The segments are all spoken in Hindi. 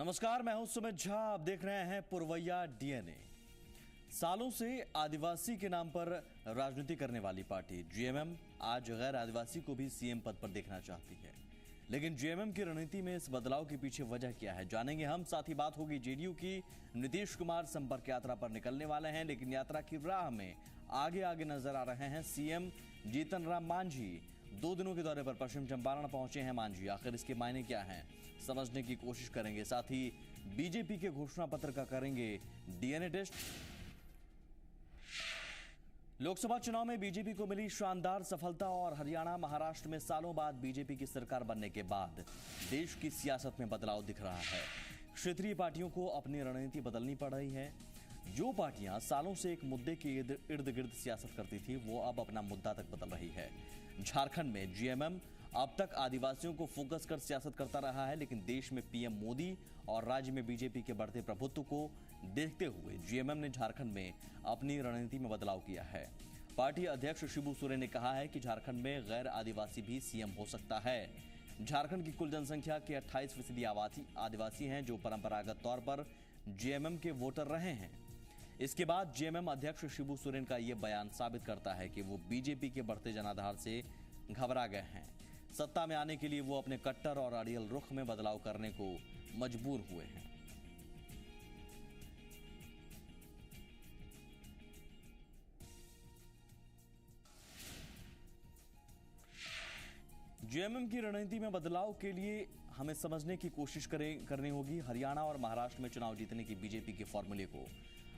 नमस्कार, मैं हूं सुमित झा। आप देख रहे हैं पुरवैया डीएनए। सालों से आदिवासी के नाम पर राजनीति करने वाली पार्टी जीएमएम आज गैर आदिवासी को भी सीएम पद पर देखना चाहती है। लेकिन जीएमएम की रणनीति में इस बदलाव के पीछे वजह क्या है, जानेंगे हम। साथ ही बात होगी जेडीयू की। नीतीश कुमार संपर्क यात्रा पर निकलने वाले हैं, लेकिन यात्रा की राह में आगे आगे नजर आ रहे हैं सीएम जीतन राम मांझी। 2 दिनों के दौरे पर पश्चिम चंपारण पहुंचे हैं मांझी। आखिर इसके मायने क्या हैं, समझने की कोशिश करेंगे। साथ ही बीजेपी के घोषणा पत्र का करेंगे डीएनए टेस्ट। लोकसभा चुनाव में बीजेपी को मिली शानदार सफलता और हरियाणा महाराष्ट्र में सालों बाद बीजेपी की सरकार बनने के बाद देश की सियासत में बदलाव दिख रहा है। क्षेत्रीय पार्टियों को अपनी रणनीति बदलनी पड़ रही है। जो पार्टियां सालों से एक मुद्दे के इर्द गिर्द सियासत करती थी, वो अब अपना मुद्दा तक बदल रही है। झारखंड में जीएमएम अब तक आदिवासियों को फोकस कर सियासत करता रहा है, लेकिन देश में पीएम मोदी और राज्य में बीजेपी के बढ़ते प्रभुत्व को देखते हुए जीएमएम ने झारखंड में अपनी रणनीति में बदलाव किया है। पार्टी अध्यक्ष शिबू सोरेन ने कहा है कि झारखंड में गैर आदिवासी भी सीएम हो सकता है। झारखंड की कुल जनसंख्या के 28% आदिवासी हैं, जो परंपरागत तौर पर जीएमएम के वोटर रहे हैं। इसके बाद जीएमएम अध्यक्ष शिबू सोरेन का यह बयान साबित करता है कि वो बीजेपी के बढ़ते जनाधार से घबरा गए हैं। सत्ता में आने के लिए वो अपने कट्टर और अड़ियल रुख में बदलाव करने को मजबूर हुए हैं। जीएमएम की रणनीति में बदलाव के लिए हमें समझने की कोशिश करनी होगी हरियाणा और महाराष्ट्र में चुनाव जीतने की बीजेपी के फॉर्मूले को।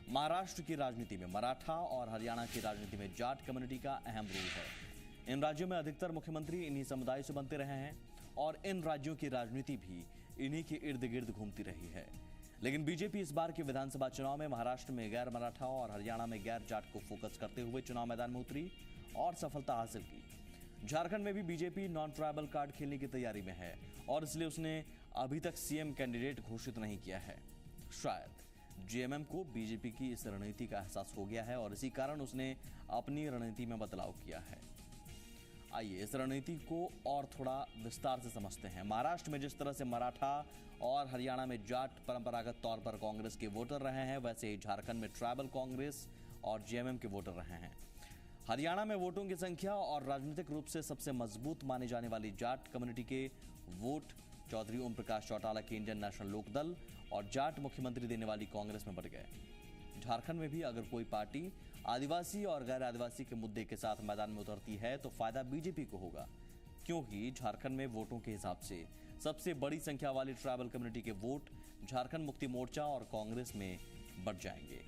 महाराष्ट्र की राजनीति में मराठा और हरियाणा की राजनीति में जाट कम्युनिटी का अहम रोल है। इन राज्यों में अधिकतर मुख्यमंत्री इन्हीं समुदाय से बनते रहे हैं और इन राज्यों की राजनीति भी इन्हीं के इर्द गिर्द घूमती रही है। लेकिन बीजेपी इस बार के विधानसभा चुनाव में महाराष्ट्र में गैर मराठा और हरियाणा में गैर जाट को फोकस करते हुए चुनाव मैदान में उतरी और सफलता हासिल की। झारखंड में भी बीजेपी नॉन ट्राइबल कार्ड खेलने की तैयारी में है और इसलिए उसने अभी तक सीएम कैंडिडेट घोषित नहीं किया है। शायद जीएमएम को बीजेपी की इस रणनीति का एहसास हो गया है और इसी कारण उसने अपनी रणनीति में बदलाव किया है। आइए इस रणनीति को और थोड़ा विस्तार से समझते हैं। महाराष्ट्र में जिस तरह से मराठा और हरियाणा में जाट परंपरागत तौर पर कांग्रेस के वोटर रहे हैं, वैसे ही झारखंड में ट्राइबल कांग्रेस और जीएमएम के वोटर रहे हैं। हरियाणा में वोटों की संख्या और राजनीतिक रूप से सबसे मजबूत माने जाने वाली जाट कम्युनिटी के वोट चौधरी ओम प्रकाश चौटाला की इंडियन नेशनल लोकदल और जाट मुख्यमंत्री देने वाली कांग्रेस में बढ़ गए। झारखंड में भी अगर कोई पार्टी आदिवासी और गैर आदिवासी के मुद्दे के साथ मैदान में उतरती है तो फायदा बीजेपी को होगा, क्योंकि झारखंड में वोटों के हिसाब से सबसे बड़ी संख्या वाली ट्राइबल कम्युनिटी के वोट झारखंड मुक्ति मोर्चा और कांग्रेस में बढ़ जाएंगे।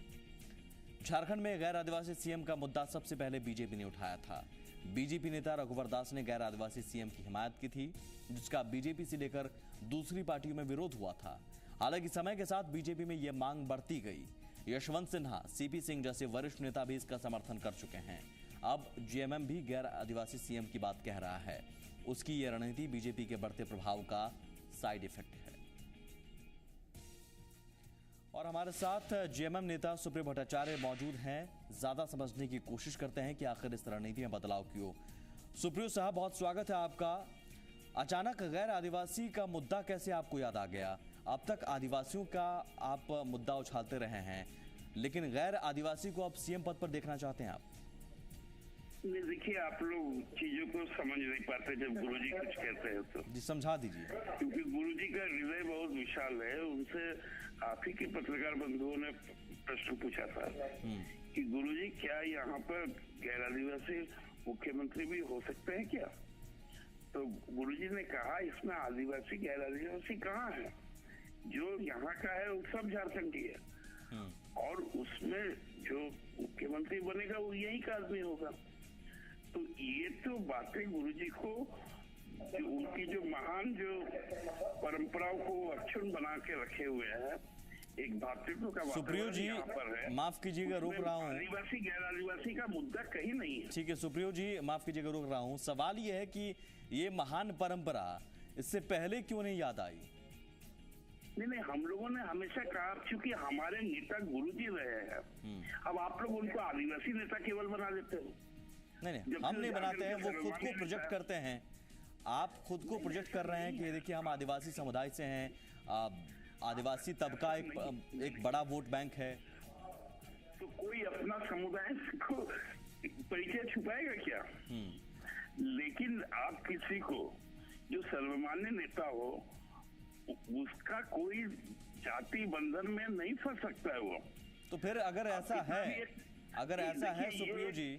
झारखंड में गैर आदिवासी सीएम का मुद्दा सबसे पहले बीजेपी ने उठाया था। बीजेपी नेता रघुवर दास ने गैर आदिवासी सीएम की हिमायत की थी, जिसका बीजेपी से लेकर दूसरी पार्टियों में विरोध हुआ था। हालांकि समय के साथ बीजेपी में यह मांग बढ़ती गई। यशवंत सिन्हा, सीपी सिंह जैसे वरिष्ठ नेता भी इसका समर्थन कर चुके हैं। अब जीएमएम भी गैर आदिवासी सीएम की बात कह रहा है। उसकी यह रणनीति बीजेपी के बढ़ते प्रभाव का साइड इफेक्ट है। और हमारे साथ जीएमएम नेता सुप्रियो भट्टाचार्य मौजूद हैं। ज्यादा समझने की कोशिश करते हैं कि आखिर इस रणनीति में बदलाव क्यों। सुप्रियो साहब, बहुत स्वागत है आपका। अचानक गैर आदिवासी का मुद्दा कैसे आपको याद आ गया? अब तक आदिवासियों का आप मुद्दा उछालते रहे हैं, लेकिन गैर आदिवासी को अब सीएम पद पर देखना चाहते हैं आप? नहीं, देखिए, आप लोग चीजों को समझ नहीं पाते जब गुरुजी कुछ कहते हैं तो। जी, समझा दीजिए। क्योंकि गुरुजी का हृदय बहुत विशाल है। उनसे आप ही के पत्रकार बंधुओं ने प्रश्न पूछा था कि गुरुजी, क्या यहाँ पर गैर आदिवासी मुख्यमंत्री भी हो सकते हैं क्या? तो गुरुजी ने कहा, इसमें आदिवासी गैर आदिवासी कहाँ है? जो यहाँ का है वो सब झारखंडी है और उसमें जो मुख्यमंत्री बनेगा वो यही का आदमी होगा। तो ये तो बातें गुरुजी को जो उनकी जो महान जो परंपराओं को अक्षुण्ण बना के रखे हुए हैं, एक भातृत्व का सुप्रियो जी, माफ कीजिएगा, रोक रहा हूँ। आदिवासी गैर आदिवासी का मुद्दा कहीं नहीं है। ठीक है सुप्रियो जी, माफ कीजिएगा, रोक रहा हूँ। सवाल ये है कि ये महान परंपरा इससे पहले क्यों नहीं याद आई? नहीं, हम लोगों ने हमेशा कहा, क्योंकि हमारे नेता गुरुजी रहे हैं। अब आप लोग उनको आदिवासी नेता केवल बना देते हो। नहीं, हम नहीं बनाते हैं, वो खुद को प्रोजेक्ट करते हैं। आप खुद को प्रोजेक्ट कर रहे हैं कि देखिए हम आदिवासी समुदाय से हैं, आदिवासी तबका एक बड़ा वोट बैंक है। तो कोई अपना समुदाय को परिचय छुपाएगा क्या? लेकिन आप किसी को जो सर्वमान्य नेता हो उसका कोई जाति बंधन में नहीं फंस सकता है वो। तो फिर अगर ऐसा है सुप्रियो जी,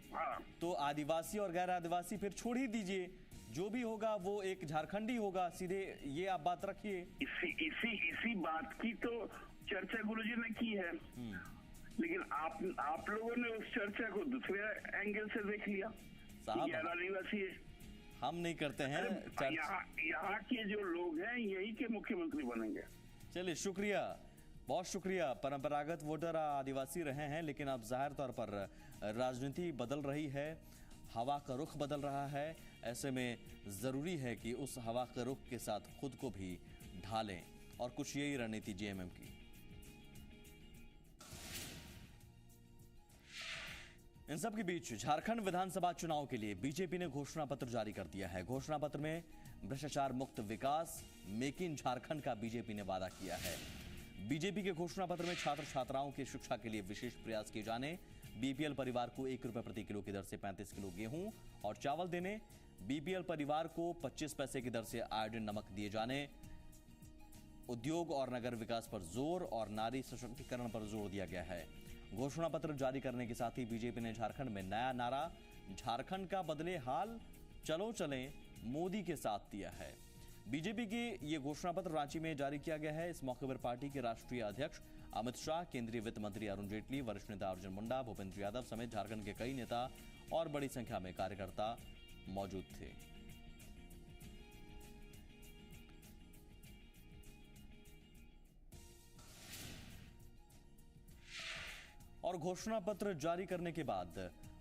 तो आदिवासी और गैर आदिवासी फिर छोड़ ही दीजिए, जो भी होगा वो एक झारखंडी होगा, सीधे ये आप बात रखिए। इसी बात की तो चर्चा गुरुजी ने की है, लेकिन आप लोगों ने उस चर्चा को दूसरे एंगल से देख लिया। गैर आदिवासी हम नहीं करते हैं यहाँ के जो लोग हैं यही के मुख्यमंत्री बनेंगे। चलिए शुक्रिया, बहुत शुक्रिया। परंपरागत वोटर आदिवासी रहे हैं, लेकिन अब जाहिर तौर पर राजनीति बदल रही है, हवा का रुख बदल रहा है। ऐसे में जरूरी है कि उस हवा के रुख के साथ खुद को भी ढालें, और कुछ यही रणनीति जेएमएम की। इन सब के बीच झारखंड विधानसभा चुनाव के लिए बीजेपी ने घोषणा पत्र जारी कर दिया है। घोषणा पत्र में भ्रष्टाचार मुक्त विकास, मेक इन झारखंड का बीजेपी ने वादा किया है। बीजेपी के घोषणा पत्र में छात्र छात्राओं की शिक्षा के लिए विशेष प्रयास किए जाने, बीपीएल परिवार को 1 रुपए प्रति किलो की दर से 35 किलो गेहूं और चावल देने, बीपीएल परिवार को 25 पैसे की दर से आयोडीन नमक दिए जाने, उद्योग और नगर विकास पर जोर और नारी सशक्तिकरण पर जोर दिया गया है। घोषणा पत्र जारी करने के साथ ही बीजेपी ने झारखंड में नया नारा झारखंड का बदले हाल, चलो चलें मोदी के साथ दिया है। बीजेपी की ये घोषणा पत्र रांची में जारी किया गया है। इस मौके पर पार्टी के राष्ट्रीय अध्यक्ष अमित शाह, केंद्रीय वित्त मंत्री अरुण जेटली, वरिष्ठ नेता अर्जुन मुंडा, भूपेंद्र यादव समेत झारखंड के कई नेता और बड़ी संख्या में कार्यकर्ता मौजूद थे। और घोषणा पत्र जारी करने के बाद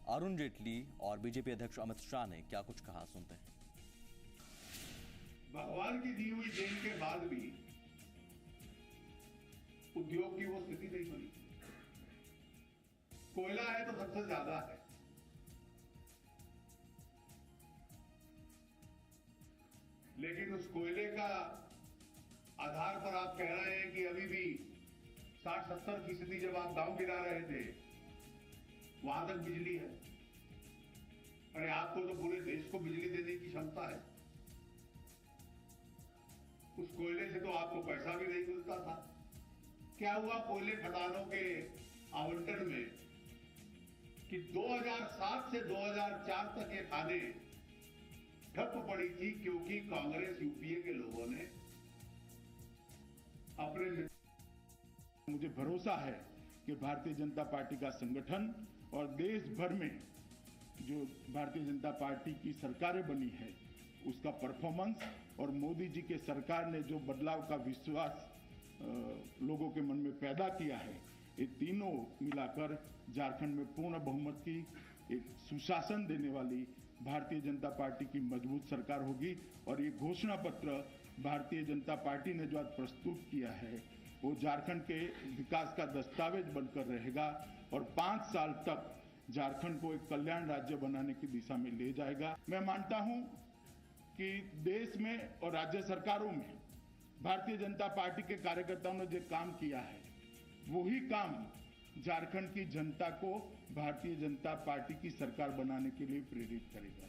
अरुण जेटली और बीजेपी अध्यक्ष अमित शाह ने क्या कुछ कहा, सुनते हैं। भगवान की दी हुई देन के बाद भी उद्योग की वो स्थिति नहीं बनी। कोयला है तो सबसे ज्यादा है, लेकिन उस कोयले का आधार पर आप कह रहे हैं कि अभी भी 60-70% जब आप गांव गिरा रहे थे वहां तक बिजली है। अरे आपको तो पूरे देश को बिजली देने की क्षमता है। उस कोयले से तो आपको पैसा भी नहीं मिलता था। क्या हुआ कोयले खदानों के आवंटन में कि 2007 से 2004 तक ये खाने ठप पड़ी थी, क्योंकि कांग्रेस यूपीए के लोगों ने अपने। मुझे भरोसा है कि भारतीय जनता पार्टी का संगठन और देश भर में जो भारतीय जनता पार्टी की सरकारें बनी है उसका परफॉर्मेंस और मोदी जी के सरकार ने जो बदलाव का विश्वास लोगों के मन में पैदा किया है, ये तीनों मिलाकर झारखंड में पूर्ण बहुमत की एक सुशासन देने वाली भारतीय जनता पार्टी की मजबूत सरकार होगी। और ये घोषणा पत्र भारतीय जनता पार्टी ने जो आज प्रस्तुत किया है वो झारखंड के विकास का दस्तावेज बनकर रहेगा और 5 साल तक झारखंड को एक कल्याण राज्य बनाने की दिशा में ले जाएगा। मैं मानता हूं कि देश में और राज्य सरकारों में भारतीय जनता पार्टी के कार्यकर्ताओं ने जो काम किया है वही काम झारखंड की जनता को भारतीय जनता पार्टी की सरकार बनाने के लिए प्रेरित करेगा।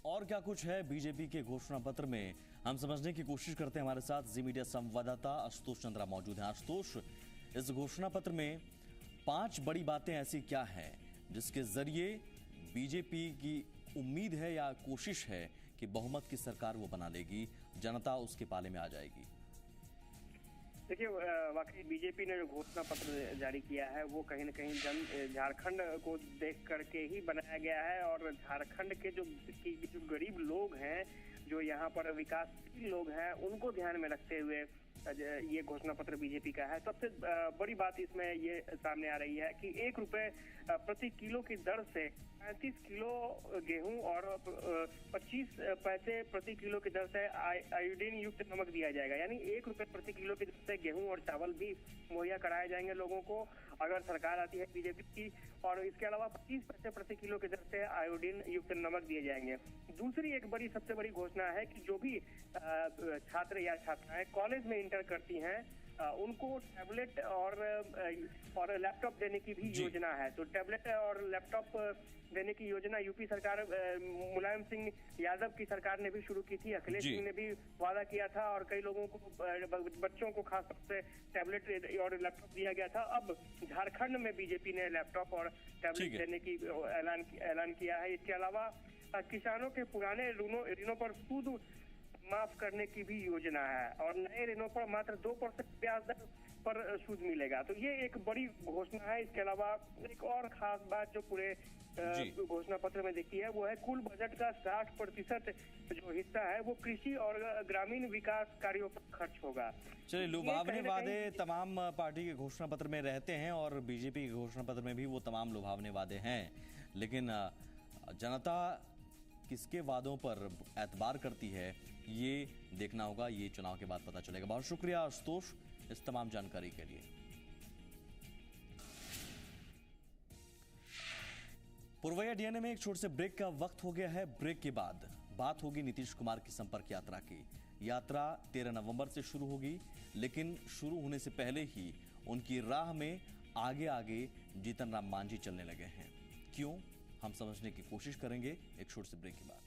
और क्या कुछ है बीजेपी के घोषणा पत्र में, हम समझने की कोशिश करते हैं। हमारे साथ जी मीडिया संवाददाता आशुतोष चंद्रा मौजूद हैं। आशुतोष, इस घोषणा पत्र में 5 बड़ी बातें ऐसी क्या हैं जिसके जरिए बीजेपी की उम्मीद है या कोशिश है कि बहुमत की सरकार वो बना लेगी, जनता उसके पाले में आ जाएगी? देखिए, वाकई बीजेपी ने जो घोषणा पत्र जारी किया है वो कहीं न कहीं झारखंड को देख करके ही बनाया गया है और झारखंड के जो गरीब लोग हैं, जो यहाँ पर विकासशील लोग हैं, उनको ध्यान में रखते हुए ये घोषणा पत्र बीजेपी का है। सबसे बड़ी बात इसमें ये सामने आ रही है कि 1 रुपए प्रति किलो की दर से 35 किलो गेहूं और 25 पैसे प्रति किलो की दर से आयोडीन युक्त नमक दिया जाएगा। यानी 1 रुपए प्रति किलो की दर से गेहूं और चावल भी मुहैया कराए जाएंगे लोगों को अगर सरकार आती है बीजेपी की। और इसके अलावा 25 पैसे प्रति किलो की दर से आयोडीन युक्त नमक दिए जाएंगे। दूसरी एक बड़ी सबसे बड़ी घोषणा है कि जो भी छात्र या छात्राएं कॉलेज में इंटर करती हैं उनको टैबलेट और लैपटॉप देने की भी योजना है। तो टैबलेट और लैपटॉप देने की योजना यूपी सरकार मुलायम सिंह यादव की सरकार ने भी शुरू की थी। अखिलेश सिंह ने भी वादा किया था और कई लोगों को बच्चों को खासतौर से टैबलेट और लैपटॉप दिया गया था। अब झारखंड में बीजेपी ने लैपटॉप और टैबलेट देने की ऐलान किया है। इसके अलावा किसानों के पुराने ऋणों पर सूद माफ करने की भी योजना है और नए ऋणों पर मात्र 2% ब्याज दर पर सूद मिलेगा। तो ये एक बड़ी घोषणा है। इसके अलावा एक और खास बात जो पूरे घोषणा पत्र में देखी है वो है कुल बजट का 60% जो हिस्सा है वो कृषि और ग्रामीण विकास कार्यों पर खर्च होगा। चलिए, लुभावने वादे तमाम पार्टी के घोषणा पत्र में रहते हैं और बीजेपी के घोषणा पत्र में भी वो तमाम लुभावने वादे हैं, लेकिन जनता किसके वादों पर एतबार करती है ये देखना होगा। ये चुनाव के बाद पता चलेगा। बहुत शुक्रिया आशुतोष इस तमाम जानकारी के लिए। पुरवैया डीएनए में एक छोटे से ब्रेक का वक्त हो गया है। ब्रेक के बाद बात होगी नीतीश कुमार की संपर्क यात्रा की। यात्रा 13 नवंबर से शुरू होगी, लेकिन शुरू होने से पहले ही उनकी राह में आगे आगे जीतन राम मांझी चलने लगे हैं। क्यों, हम समझने की कोशिश करेंगे एक छोटे से ब्रेक के बाद।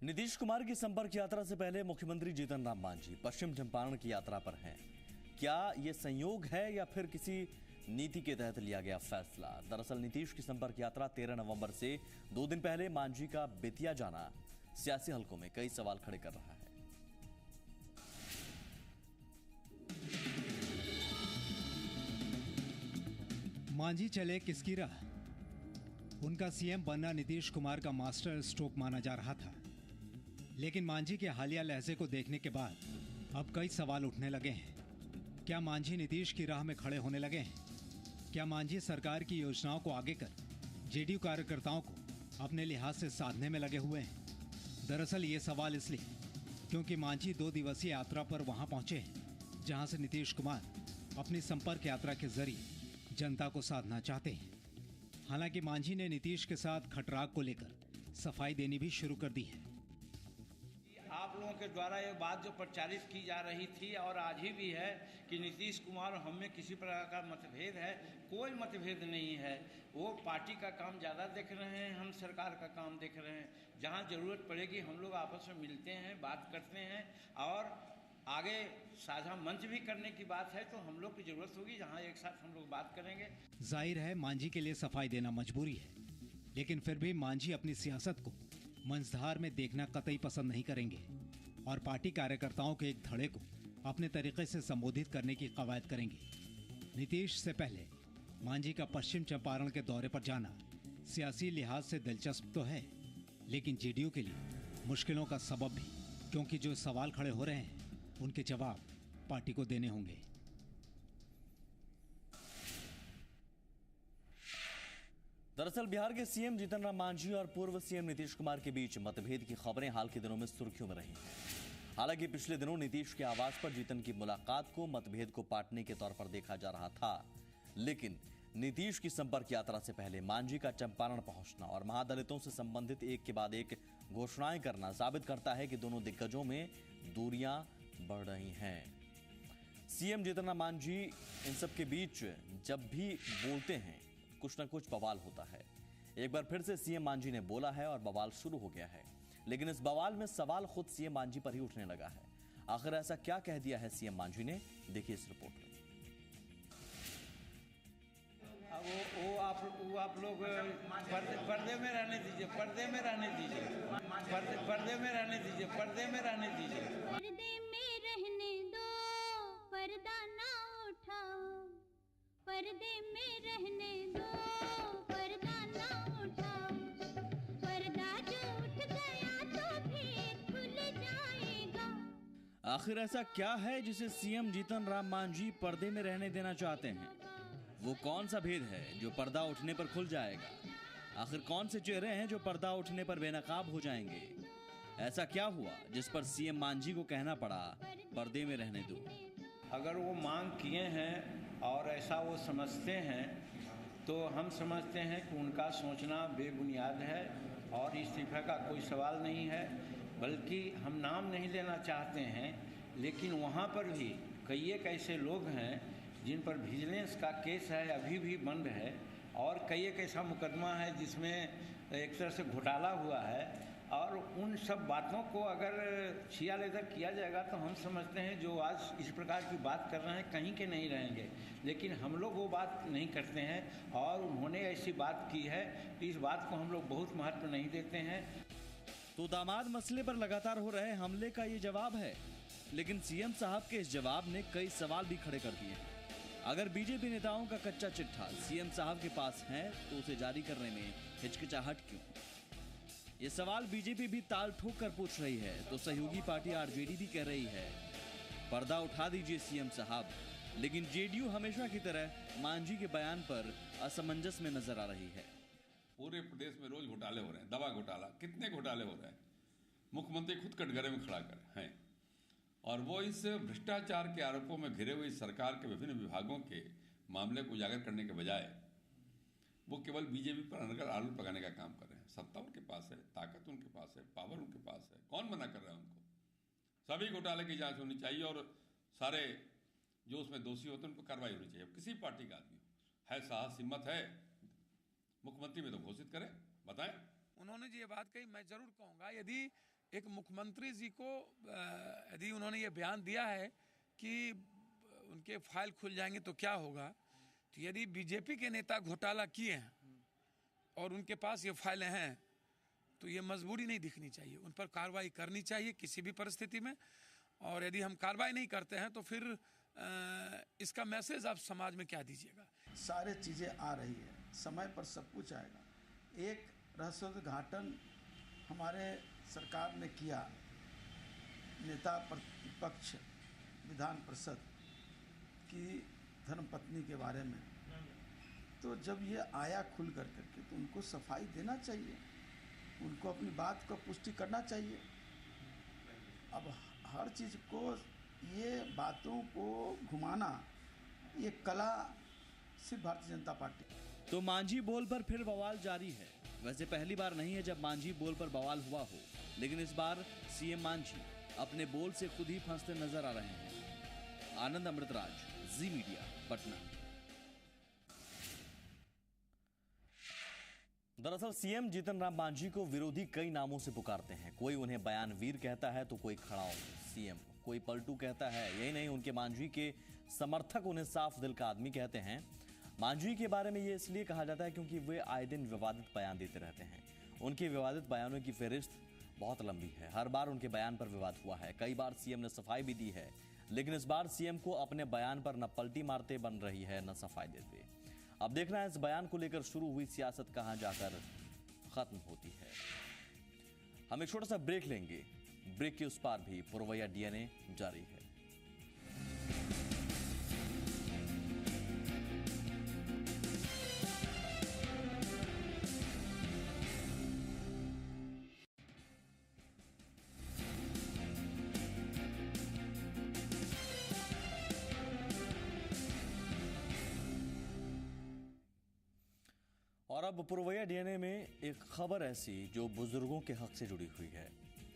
नीतीश कुमार की संपर्क यात्रा से पहले मुख्यमंत्री जीतन राम मांझी पश्चिम चंपारण की यात्रा पर हैं। क्या यह संयोग है या फिर किसी नीति के तहत लिया गया फैसला? दरअसल नीतीश की संपर्क यात्रा 13 नवंबर से 2 दिन पहले मांझी का बेतिया जाना सियासी हलकों में कई सवाल खड़े कर रहा है। मांझी चले किसकी राह? उनका सीएम बनना नीतीश कुमार का मास्टर स्ट्रोक माना जा रहा था, लेकिन मांझी के हालिया लहजे को देखने के बाद अब कई सवाल उठने लगे हैं। क्या मांझी नीतीश की राह में खड़े होने लगे हैं? क्या मांझी सरकार की योजनाओं को आगे कर जेडीयू कार्यकर्ताओं को अपने लिहाज से साधने में लगे हुए हैं? दरअसल ये सवाल इसलिए क्योंकि मांझी 2 दिवसीय यात्रा पर वहां पहुंचे हैं जहां से नीतीश कुमार अपनी संपर्क यात्रा के जरिए जनता को साधना चाहते हैं। हालांकि मांझी ने नीतीश के साथ खटराग को लेकर सफाई देनी भी शुरू कर दी है। आप लोगों के द्वारा ये बात जो प्रचारित की जा रही थी और आज ही भी है कि नीतीश कुमार और हम में किसी प्रकार का मतभेद है, कोई मतभेद नहीं है। वो पार्टी का काम ज़्यादा देख रहे हैं, हम सरकार का काम देख रहे हैं। जहाँ ज़रूरत पड़ेगी हम लोग आपस में मिलते हैं, बात करते हैं और आगे साझा मंच भी करने की बात है तो हम लोग की जरूरत होगी जहाँ एक साथ हम लोग बात करेंगे। जाहिर है मांझी के लिए सफाई देना मजबूरी है, लेकिन फिर भी मांझी अपनी सियासत को मंझधार में देखना कतई पसंद नहीं करेंगे और पार्टी कार्यकर्ताओं के एक धड़े को अपने तरीके से संबोधित करने की कवायद करेंगे। नीतीश से पहले मांझी का पश्चिम चंपारण के दौरे पर जाना सियासी लिहाज से दिलचस्प तो है, लेकिन जेडीयू के लिए मुश्किलों का सबब भी, क्योंकि जो सवाल खड़े हो रहे हैं उनके जवाब पार्टी को देने होंगे। दरअसल बिहार के सीएम जीतन राम मांझी और पूर्व सीएम नीतीश कुमार के बीच मतभेद की खबरें हाल के दिनों में सुर्खियों में रही हैं। हालांकि पिछले दिनों नीतीश के आवास पर जीतन की मुलाकात को मतभेद को पाटने के तौर पर देखा जा रहा था, लेकिन नीतीश की संपर्क यात्रा से पहले मांझी का चंपारण पहुंचना और महादलितों से संबंधित एक के बाद एक घोषणाएं करना साबित करता है कि दोनों दिग्गजों में दूरियां बढ़ रही हैं। सीएम जीतन राम मांझी इन सब के बीच जब भी बोलते हैं कुछ न कुछ बवाल होता है। एक बार फिर से सीएम मांझी ने बोला है और बवाल शुरू हो गया है, लेकिन इस बवाल में सवाल खुद सीएम मांझी पर ही उठने लगा है। आखिर ऐसा क्या कह दिया है सीएम मांझी ने, देखिए इस रिपोर्ट में। वो आप लोग पर्दे में रहने दीजिए, पर्दे में रहने दीजिए, पर्दे में रहने दीजिए, पर्दे में रहने दीजिए। पर्दे में रहने दो, पर्दा ना उठाओ। पर्दे में रहने दो, पर्दा ना उठाओ, पर्दा जो उठ गया तो फिर खुल जाएगा। आखिर ऐसा क्या है जिसे सीएम जीतन राम मांझी पर्दे में रहने देना चाहते हैं? वो कौन सा भेद है जो पर्दा उठने पर खुल जाएगा? आखिर कौन से चेहरे हैं जो पर्दा उठने पर बेनकाब हो जाएंगे? ऐसा क्या हुआ जिस पर सीएम मांझी को कहना पड़ा पर्दे में रहने दो? अगर वो मांग किए हैं और ऐसा वो समझते हैं तो हम समझते हैं कि उनका सोचना बेबुनियाद है और इस्तीफे का कोई सवाल नहीं है। बल्कि हम नाम नहीं लेना चाहते हैं, लेकिन वहाँ पर भी कई एक ऐसे लोग हैं जिन पर विजिलेंस का केस है, अभी भी बंद है, और कई एक ऐसा मुकदमा है जिसमें एक तरह से घोटाला हुआ है। और उन सब बातों को अगर छिया लेकर किया जाएगा तो हम समझते हैं जो आज इस प्रकार की बात कर रहे हैं कहीं के नहीं रहेंगे। लेकिन हम लोग वो बात नहीं करते हैं और उन्होंने ऐसी बात की है कि इस बात को हम लोग बहुत महत्व नहीं देते हैं। तो दामाद मसले पर लगातार हो रहे हमले का ये जवाब है, लेकिन सीएम साहब के इस जवाब ने कई सवाल भी खड़े कर दिए हैं। अगर बीजेपी नेताओं का कच्चा चिट्ठा सीएम साहब के पास है तो उसे जारी करने में हिचकिचाहट क्यों? ये सवाल बीजेपी भी ताल ठोक कर पूछ रही है, तो सहयोगी पार्टी आरजेडी भी कह रही है पर्दा उठा दीजिए सीएम साहब। लेकिन जेडीयू हमेशा की तरह मांझी के बयान पर असमंजस में नजर आ रही है। पूरे प्रदेश में रोज घोटाले हो रहे हैं, दवा घोटाला, कितने घोटाले हो रहे हैं। मुख्यमंत्री खुद कटघरे में खड़ा कर हैं और वो इस भ्रष्टाचार के आरोपों में घिरे हुए सरकार के विभिन्न विभागों के मामले को उजागर करने के बजाय वो केवल बीजेपी पर अनगर आरोप लगाने का काम कर रहे हैं। सत्ता उनके पास है, ताकत उनके पास है, पावर उनके पास है, कौन मना कर रहा है उनको? सभी घोटाले की जांच होनी चाहिए और सारे जो उसमें दोषी होते हैं उन पर कार्रवाई होनी चाहिए। किसी पार्टी का आदमी है, साहस हिम्मत है, मुख्यमंत्री में तो घोषित करें, बताएं। उन्होंने जो ये बात कही, मैं जरूर कहूँगा, यदि एक मुख्यमंत्री जी को यदि उन्होंने ये बयान दिया है कि उनके फाइल खुल जाएंगे तो क्या होगा, तो यदि बीजेपी के नेता घोटाला किए हैं और उनके पास ये फाइलें हैं तो ये मजबूरी नहीं दिखनी चाहिए, उन पर कार्रवाई करनी चाहिए किसी भी परिस्थिति में। और यदि हम कार्रवाई नहीं करते हैं तो फिर इसका मैसेज आप समाज में क्या दीजिएगा? सारे चीज़ें आ रही है, समय पर सब कुछ आएगा। एक रहस्योद्घाटन हमारे सरकार ने किया, नेता प्रतिपक्ष विधान परिषद की धर्मपत्नी के बारे में, तो जब ये आया खुल करके तो उनको सफाई देना चाहिए, उनको अपनी बात को पुष्टि करना चाहिए। अब हर चीज़ को, ये बातों को घुमाना, ये कला सिर्फ भारतीय जनता पार्टी। तो मांझी बोल पर फिर बवाल जारी है। वैसे पहली बार नहीं है जब मांझी बोल पर बवाल हुआ हो, लेकिन इस बार सीएम मांझी अपने बोल से खुद ही फंसते नजर आ रहे हैं। आनंद अमृतराज, जी मीडिया, पटना। दरअसल सीएम जीतन राम मांझी को विरोधी कई नामों से पुकारते हैं। कोई उन्हें बयानवीर कहता है तो कोई खड़ाऊ सीएम, कोई पलटू कहता है। यही नहीं, उनके मांझी के समर्थक उन्हें साफ दिल का आदमी कहते हैं। मांझी के बारे में ये इसलिए कहा जाता है क्योंकि वे आए दिन विवादित बयान देते रहते हैं। उनके विवादित बयानों की फहरिस्त बहुत लंबी है। हर बार उनके बयान पर विवाद हुआ है। कई बार सीएम ने सफाई भी दी है, लेकिन इस बार सीएम को अपने बयान पर न पलटी मारते बन रही है न सफाई देते। अब देखना है इस बयान को लेकर शुरू हुई सियासत कहां जाकर खत्म होती है। हम एक छोटा सा ब्रेक लेंगे। ब्रेक के उस पार भी पुरवैया डीएनए जारी है। और अब पुरवैया डीएनए में एक खबर ऐसी जो बुजुर्गों के हक से जुड़ी हुई है।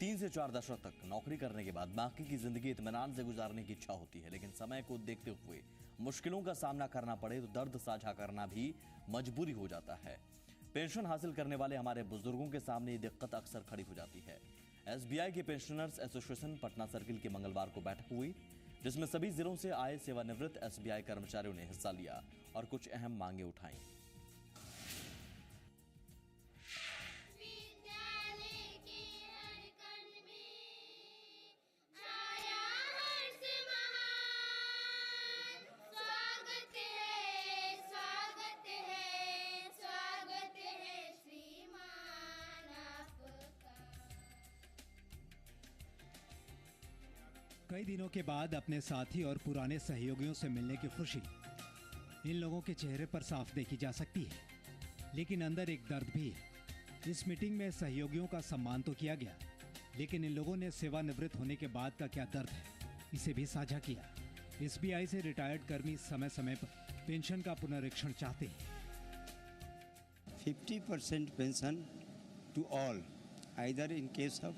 3 से 4 दशक तक नौकरी करने के बाद बाकी की जिंदगी इत्मीनान से गुजारने की इच्छा होती है, लेकिन समय को देखते हुए मुश्किलों का सामना करना पड़े तो दर्द साझा करना भी मजबूरी हो जाता है। पेंशन हासिल करने वाले हमारे बुजुर्गों के सामने ये दिक्कत अक्सर खड़ी हो जाती है। एसबीआई के पेंशनर्स एसोसिएशन पटना सर्किल की मंगलवार को बैठक हुई, जिसमें सभी जिलों से आए सेवानिवृत्त एसबीआई कर्मचारियों ने हिस्सा लिया और कुछ अहम मांगे उठाई। कई दिनों के बाद अपने साथी और पुराने सहयोगियों से मिलने की खुशी इन लोगों के चेहरे पर साफ देखी जा सकती है, लेकिन अंदर एक दर्द भी है। इस मीटिंग में सहयोगियों का सम्मान तो किया गया, लेकिन इन लोगों ने सेवानिवृत्त होने के बाद का क्या दर्द है, इसे भी साझा किया। एसबीआई से रिटायर्ड कर्मी समय समय पर पेंशन का पुनरीक्षण चाहते हैं। 50% pension to all, either in case of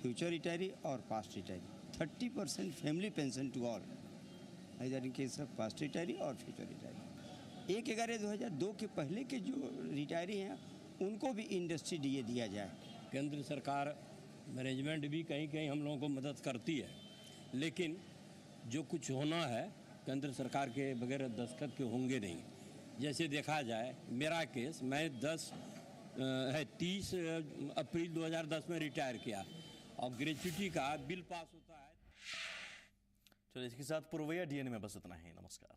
future retiree or past retiree. 30% family pension to all, either in case of past retiree or future retiree. 1/11/2002 के पहले के जो रिटायरी हैं उनको भी इंडस्ट्री डीए दिया जाए। केंद्र सरकार मैनेजमेंट भी कहीं कहीं हम लोगों को मदद करती है, लेकिन जो कुछ होना है केंद्र सरकार के बगैर दस्तखत के होंगे नहीं। जैसे देखा जाए मेरा केस, मैं 30 अप्रैल 2010 में रिटायर किया और ग्रेच्युटी का बिल पास होता है। चलिए इसके साथ पूर्वैया डीएनए में बस इतना ही। नमस्कार।